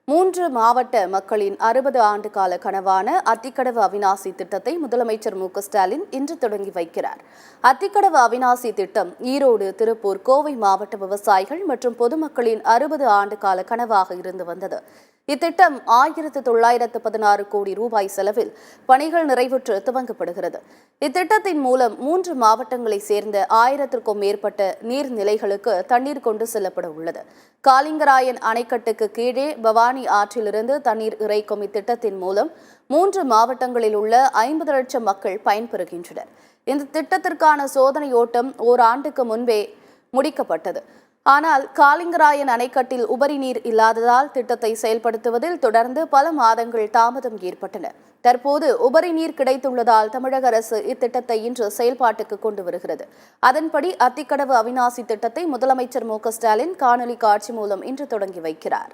3 மாவட்ட மக்களின் 60 ஆண்டு கால கனவான அத்திக்கடவு அவிநாசி திட்டத்தை முதலமைச்சர் மு.க.ஸ்டாலின் இன்று தொடங்கி வைக்கிறார். அத்திக்கடவு அவிநாசி திட்டம் ஈரோடு, திருப்பூர், கோவை மாவட்ட விவசாயிகள் மற்றும் பொதுமக்களின் 60 ஆண்டு கால கனவாக இருந்து வந்தது. இத்திட்டம் 1916 கோடி ரூபாய் செலவில் பணிகள் நிறைவுற்று துவங்கப்படுகிறது. இத்திட்டத்தின் மூலம் 3 மாவட்டங்களைச் சேர்ந்த 1000க்கும் மேற்பட்ட நீர்நிலைகளுக்கு தண்ணீர் கொண்டு செல்லப்பட உள்ளது. காலிங்கராயன் அணைக்கட்டுக்கு கீழே பவானி ஆற்றிலிருந்து தண்ணீர் இறைக்கும் இத்திட்டத்தின் மூலம் 3 மாவட்டங்களில் உள்ள 50 லட்சம் மக்கள் பயன்பெறுகின்றனர். இந்த திட்டத்திற்கான சோதனை ஓட்டம் ஓராண்டுக்கு முன்பே முடிக்கப்பட்டது. ஆனால் காலிங்கராயன் அணைக்கட்டில் உபரி நீர் இல்லாததால் திட்டத்தை செயல்படுத்துவதில் தொடர்ந்து பல மாதங்கள் தாமதம் ஏற்பட்டன. தற்போது உபரி நீர் கிடைத்துள்ளதால் தமிழக அரசு இத்திட்டத்தை இன்று செயல்பாட்டுக்கு கொண்டு வருகிறது. அதன்படி அத்திக்கடவு அவிநாசி திட்டத்தை முதலமைச்சர் மு.க.ஸ்டாலின் காணொலி காட்சி மூலம் இன்று தொடங்கி வைக்கிறார்.